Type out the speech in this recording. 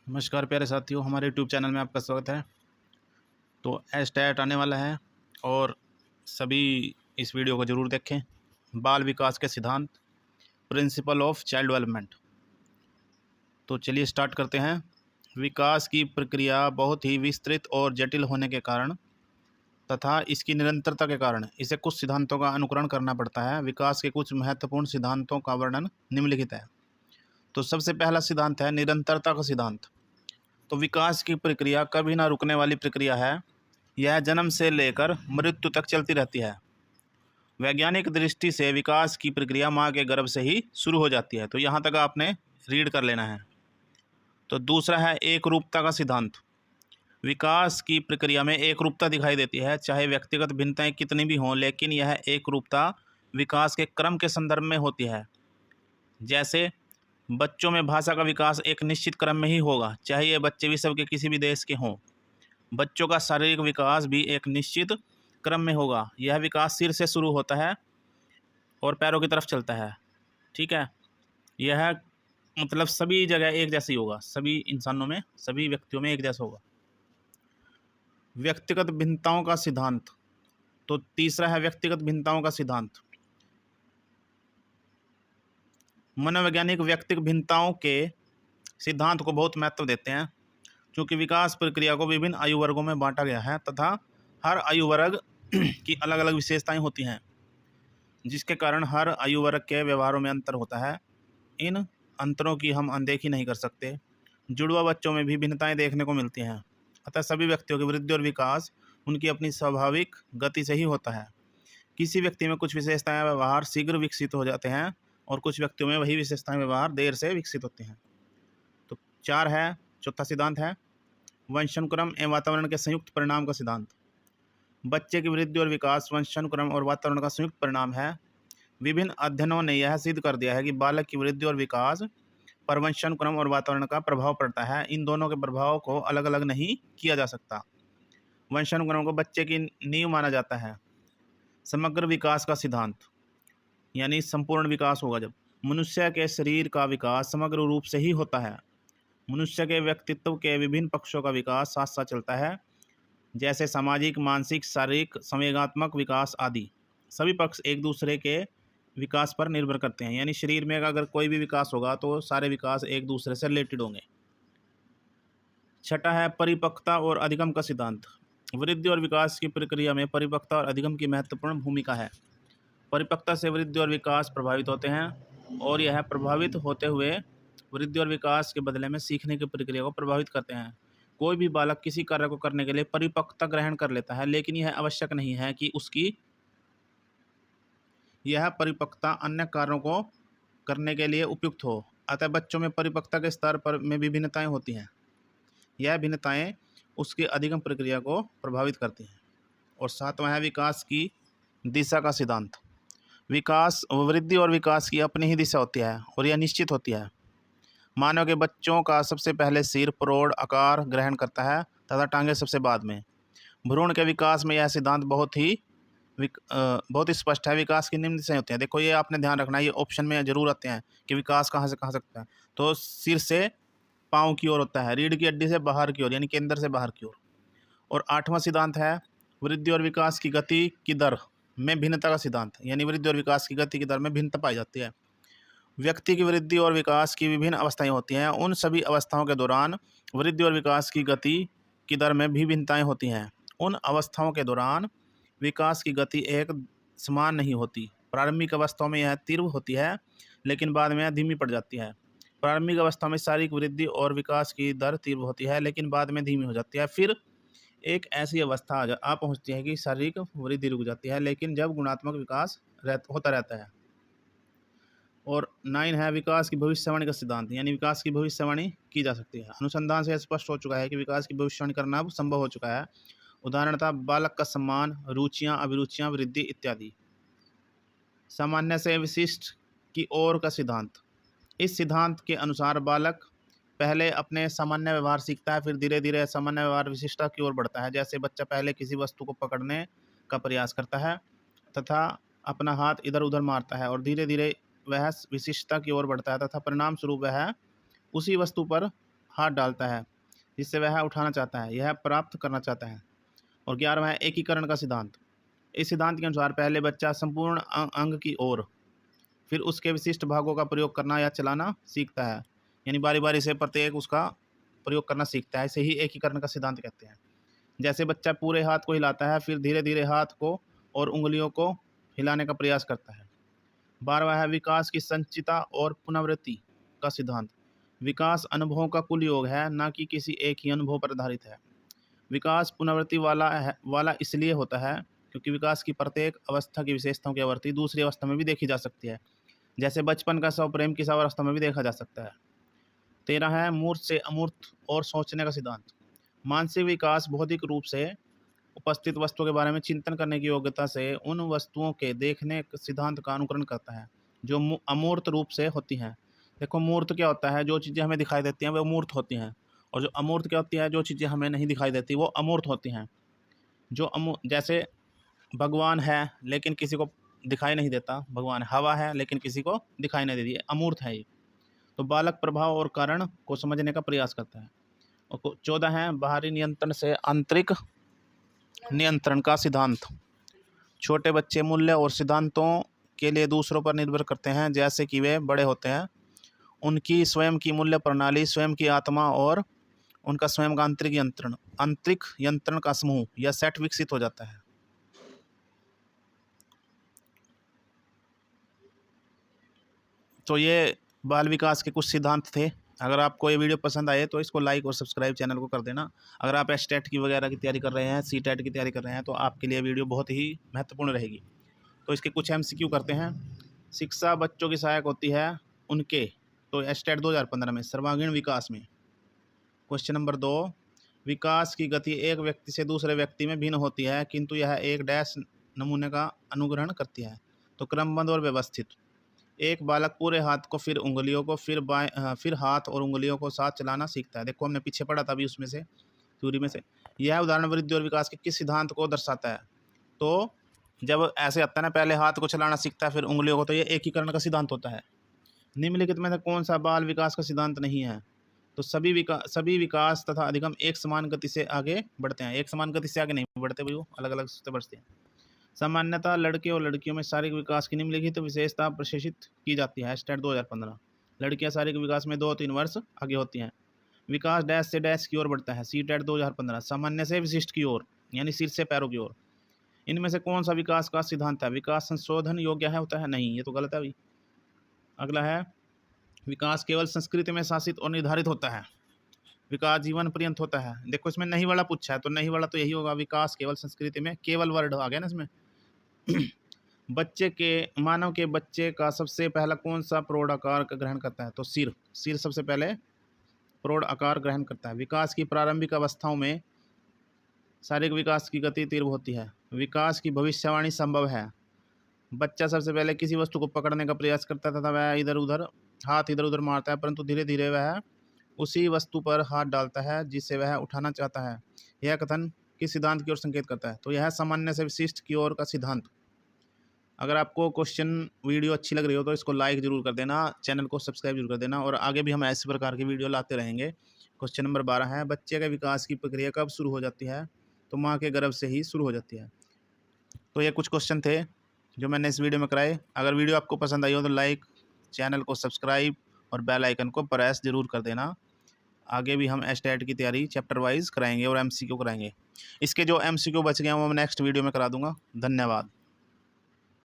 नमस्कार प्यारे साथियों, हमारे यूट्यूब चैनल में आपका स्वागत है। तो एस्टेट आने वाला है और सभी इस वीडियो को ज़रूर देखें। बाल विकास के सिद्धांत, प्रिंसिपल ऑफ चाइल्ड डेवलपमेंट। तो चलिए स्टार्ट करते हैं। विकास की प्रक्रिया बहुत ही विस्तृत और जटिल होने के कारण तथा इसकी निरंतरता के कारण इसे कुछ सिद्धांतों का अनुकरण करना पड़ता है। विकास के कुछ महत्वपूर्ण सिद्धांतों का वर्णन निम्नलिखित है। तो सबसे पहला सिद्धांत है निरंतरता का सिद्धांत। तो विकास की प्रक्रिया कभी ना रुकने वाली प्रक्रिया है। यह जन्म से लेकर मृत्यु तक चलती रहती है। वैज्ञानिक दृष्टि से विकास की प्रक्रिया माँ के गर्भ से ही शुरू हो जाती है। तो यहाँ तक आपने रीड कर लेना है। तो दूसरा है एक रूपता का सिद्धांत। विकास की प्रक्रिया में एक रूपता दिखाई देती है, चाहे व्यक्तिगत भिन्नताएं कितनी भी हों, लेकिन यह एक रूपता विकास के क्रम के संदर्भ में होती है। जैसे बच्चों में भाषा का विकास एक निश्चित क्रम में ही होगा, चाहे ये बच्चे विश्व के किसी भी देश के हों। बच्चों का शारीरिक विकास भी एक निश्चित क्रम में होगा। यह विकास सिर से शुरू होता है और पैरों की तरफ चलता है। ठीक है, यह मतलब सभी जगह एक जैसे ही होगा, सभी इंसानों में, सभी व्यक्तियों में एक जैसा होगा। व्यक्तिगत भिन्नताओं का सिद्धांत। तो तीसरा है व्यक्तिगत भिन्नताओं का सिद्धांत। मनोवैज्ञानिक व्यक्तिगत भिन्नताओं के सिद्धांत को बहुत महत्व देते हैं, क्योंकि विकास प्रक्रिया को विभिन्न आयु वर्गों में बांटा गया है तथा हर आयु वर्ग की अलग अलग विशेषताएं होती हैं, जिसके कारण हर आयु वर्ग के व्यवहारों में अंतर होता है। इन अंतरों की हम अनदेखी नहीं कर सकते। जुड़वा बच्चों में भी भिन्नताएं देखने को मिलती हैं, अतः सभी व्यक्तियों की वृद्धि और विकास उनकी अपनी स्वाभाविक गति से ही होता है। किसी व्यक्ति में कुछ विशेषताएं व्यवहार शीघ्र विकसित हो जाते हैं और कुछ व्यक्तियों में वही विशेषताएं व्यवहार देर से विकसित होते हैं। तो चौथा सिद्धांत है वंशानुक्रम एवं वातावरण के संयुक्त परिणाम का सिद्धांत। बच्चे की वृद्धि और विकास वंशानुक्रम और वातावरण का संयुक्त परिणाम है। विभिन्न अध्ययनों ने यह सिद्ध कर दिया है कि बालक की वृद्धि और विकास पर वंशानुक्रम और वातावरण का प्रभाव पड़ता है। इन दोनों के प्रभाव को अलग अलग नहीं किया जा सकता। वंशानुक्रम को बच्चे की नींव माना जाता है। समग्र विकास का सिद्धांत, यानी संपूर्ण विकास होगा जब मनुष्य के शरीर का विकास समग्र रूप से ही होता है। मनुष्य के व्यक्तित्व के विभिन्न पक्षों का विकास साथ साथ चलता है, जैसे सामाजिक, मानसिक, शारीरिक, संवेगात्मक विकास आदि। सभी पक्ष एक दूसरे के विकास पर निर्भर करते हैं, यानी शरीर में अगर कोई भी विकास होगा तो सारे विकास एक दूसरे से रिलेटेड होंगे। छठा है परिपक्वता और अधिगम का सिद्धांत। वृद्धि और विकास की प्रक्रिया में परिपक्वता और अधिगम की महत्वपूर्ण भूमिका है। परिपक्वता से वृद्धि और विकास प्रभावित होते हैं और यह प्रभावित होते हुए वृद्धि और विकास के बदले में सीखने की प्रक्रिया को प्रभावित करते हैं। कोई भी बालक किसी कार्य को करने के लिए परिपक्वता ग्रहण कर लेता है, लेकिन यह आवश्यक नहीं है कि उसकी यह परिपक्वता अन्य कार्यों को करने के लिए उपयुक्त हो। अतः बच्चों में परिपक्वता के स्तर पर में भी भिन्नताएं होती हैं। यह भिन्नताएं उसकी अधिगम प्रक्रिया को प्रभावित करती हैं। और सातवां है विकास की दिशा का सिद्धांत। वृद्धि और विकास की अपनी ही दिशा होती है और यह निश्चित होती है। मानव के बच्चों का सबसे पहले सिर प्रौढ़ आकार ग्रहण करता है तथा टांगें सबसे बाद में। भ्रूण के विकास में यह सिद्धांत बहुत ही स्पष्ट है। विकास की निम्न दिशाएं होती हैं। देखो, ये आपने ध्यान रखना है, ये ऑप्शन में जरूर आते हैं कि विकास कहाँ से कहाँ सकता है। तो सिर से पाँव की ओर होता है, रीढ़ की हड्डी से बाहर की ओर, यानी केंद्र से बाहर की ओर। और आठवां सिद्धांत है वृद्धि और विकास की गति की दर में भिन्नता का सिद्धांत, यानी वृद्धि और विकास की गति की दर में भिन्नता पाई जाती है। व्यक्ति की वृद्धि और विकास की विभिन्न अवस्थाएं होती हैं। उन सभी अवस्थाओं के दौरान वृद्धि और विकास की गति की दर में भी भिन्नताएं होती हैं। उन अवस्थाओं के दौरान विकास की गति एक समान नहीं होती। प्रारंभिक अवस्थाओं में यह तीव्र होती है, लेकिन बाद में यह धीमी पड़ जाती है। प्रारंभिक अवस्था में शारीरिक वृद्धि और विकास की दर तीव्र होती है, लेकिन बाद में धीमी हो जाती है। फिर एक ऐसी अवस्था आ पहुँचती है कि शारीरिक वृद्धि रुक जाती है, लेकिन जब गुणात्मक विकास होता रहता है। और 9 है विकास की भविष्यवाणी का सिद्धांत, यानी विकास की भविष्यवाणी की जा सकती है। अनुसंधान से स्पष्ट हो चुका है कि विकास की भविष्यवाणी करना अब संभव हो चुका है। उदाहरण था बालक का सम्मान, रुचियां, अभिरुचियां, वृद्धि इत्यादि। सामान्य से विशिष्ट की ओर का सिद्धांत। इस सिद्धांत के अनुसार बालक पहले अपने सामान्य व्यवहार सीखता है, फिर धीरे धीरे सामान्य व्यवहार विशिष्टता की ओर बढ़ता है। जैसे बच्चा पहले किसी वस्तु को पकड़ने का प्रयास करता है तथा अपना हाथ इधर उधर मारता है और धीरे धीरे वह विशिष्टता की ओर बढ़ता है तथा परिणाम स्वरूप वह उसी वस्तु पर हाथ डालता है जिससे वह उठाना चाहता है, यह प्राप्त करना चाहता है। और 11वां है एकीकरण का सिद्धांत। इस सिद्धांत के अनुसार पहले बच्चा संपूर्ण अंग की ओर, फिर उसके विशिष्ट भागों का प्रयोग करना या चलाना सीखता है, यानी बारी बारी से प्रत्येक उसका प्रयोग करना सीखता है। इसे ही एकीकरण का सिद्धांत कहते हैं। जैसे बच्चा पूरे हाथ को हिलाता है, फिर धीरे धीरे हाथ को और उंगलियों को हिलाने का प्रयास करता है। 12वां है विकास की संचिता और पुनरावृत्ति का सिद्धांत। विकास अनुभवों का कुल योग है, ना कि किसी एक ही अनुभव पर आधारित है। विकास पुनरावृत्ति वाला इसलिए होता है क्योंकि विकास की प्रत्येक अवस्था की विशेषताओं की आवृत्ति दूसरी अवस्था में भी देखी जा सकती है। जैसे बचपन का शव प्रेम की अवस्था में भी देखा जा सकता है। 13 है मूर्त से अमूर्त और सोचने का सिद्धांत। मानसिक विकास भौतिक रूप से उपस्थित वस्तुओं के बारे में चिंतन करने की योग्यता से उन वस्तुओं के देखने सिद्धांत का अनुकरण करता है जो अमूर्त रूप से होती हैं। देखो मूर्त क्या होता है, जो चीज़ें हमें दिखाई देती हैं वो मूर्त होती हैं, और जो अमूर्त क्या होती है, जो चीज़ें हमें नहीं दिखाई देती वो अमूर्त होती हैं। जो जैसे भगवान है लेकिन किसी को दिखाई नहीं देता, भगवान हवा है लेकिन किसी को दिखाई नहीं देती, अमूर्त है ये। तो बालक प्रभाव और कारण को समझने का प्रयास करता है। और 14 है बाहरी नियंत्रण से आंतरिक नियंत्रण का सिद्धांत। छोटे बच्चे मूल्य और सिद्धांतों के लिए दूसरों पर निर्भर करते हैं। जैसे कि वे बड़े होते हैं, उनकी स्वयं की मूल्य प्रणाली, स्वयं की आत्मा और उनका स्वयं का आंतरिक यंत्रण का समूह या सेट विकसित हो जाता है। तो ये बाल विकास के कुछ सिद्धांत थे। अगर आपको ये वीडियो पसंद आए तो इसको लाइक और सब्सक्राइब चैनल को कर देना। अगर आप एस्टेट की वगैरह की तैयारी कर रहे हैं, सीटेट की तैयारी कर रहे हैं, तो आपके लिए वीडियो बहुत ही महत्वपूर्ण रहेगी। तो इसके कुछ MCQ करते हैं। शिक्षा बच्चों की सहायक होती है उनके, तो एस्टेट 2015 में सर्वांगीण विकास में। क्वेश्चन नंबर 2, विकास की गति एक व्यक्ति से दूसरे व्यक्ति में भिन्न होती है किंतु यह एक डैश नमूने का अनुग्रहण करती है। तो क्रमबद्ध और व्यवस्थित। एक बालक पूरे हाथ को, फिर उंगलियों को, फिर हाथ और उंगलियों को साथ चलाना सीखता है। देखो हमने पीछे पढ़ा था अभी उसमें से, थ्योरी में से। यह उदाहरण वृद्धि और विकास के किस सिद्धांत को दर्शाता है? तो जब ऐसे आता है ना, पहले हाथ को चलाना सीखता है फिर उंगलियों को, तो ये एकीकरण का सिद्धांत होता है। निम्नलिखित में से कौन सा बाल विकास का सिद्धांत नहीं है? तो सभी विकास तथा अधिगम एक समान गति से आगे बढ़ते हैं। एक समान गति से आगे नहीं बढ़ते भाई, वो अलग अलग से बढ़ते हैं। सामान्यतः लड़के और लड़कियों में शारीरिक विकास की निम्नलिखित विशेषता प्रदर्शित की जाती है। एस्टेट 2015। लड़कियां शारीरिक विकास में 2-3 वर्ष आगे होती हैं। विकास डैश से डैश की ओर बढ़ता है। सीटेट 2015। सामान्य से विशिष्ट की ओर, यानी सिर से पैरों की ओर। इनमें से कौन सा विकास का सिद्धांत है? विकास संशोधन योग्य है होता है? नहीं, ये तो गलत है भाई। अगला है विकास केवल संस्कृति में शासित और निर्धारित होता है। विकास जीवन पर्यंत होता है। देखो इसमें नहीं वाला पूछा है, तो नहीं वाला तो यही होगा, विकास केवल संस्कृति में, केवल वर्ड आ गया ना इसमें। मानव के बच्चे का सबसे पहला कौन सा प्रौढ़ आकार का ग्रहण करता है? तो सिर सबसे पहले प्रौढ़ आकार ग्रहण करता है। विकास की प्रारंभिक अवस्थाओं में शारीरिक विकास की गति तीव्र होती है। विकास की भविष्यवाणी संभव है। बच्चा सबसे पहले किसी वस्तु को पकड़ने का प्रयास करता है तथा वह हाथ इधर उधर मारता है, परंतु धीरे धीरे वह उसी वस्तु पर हाथ डालता है जिसे वह उठाना चाहता है। यह कथन किस सिद्धांत की ओर संकेत करता है? तो यह सामान्य से विशिष्ट की ओर का सिद्धांत। अगर आपको क्वेश्चन वीडियो अच्छी लग रही हो तो इसको लाइक जरूर कर देना, चैनल को सब्सक्राइब जरूर कर देना, और आगे भी हम ऐसे प्रकार की वीडियो लाते रहेंगे। क्वेश्चन नंबर 12 है बच्चे के विकास की प्रक्रिया कब शुरू हो जाती है? तो माँ के गर्भ से ही शुरू हो जाती है। तो ये कुछ क्वेश्चन थे जो मैंने इस वीडियो में कराए। अगर वीडियो आपको पसंद आई हो तो लाइक, चैनल को सब्सक्राइब और बेल आइकन को प्रेस जरूर कर देना। आगे भी हम एस्टेट की तैयारी चैप्टर वाइज कराएंगे और MCQ कराएंगे। इसके जो MCQ बच गए हैं वो मैं नेक्स्ट वीडियो में करा दूंगा। धन्यवाद।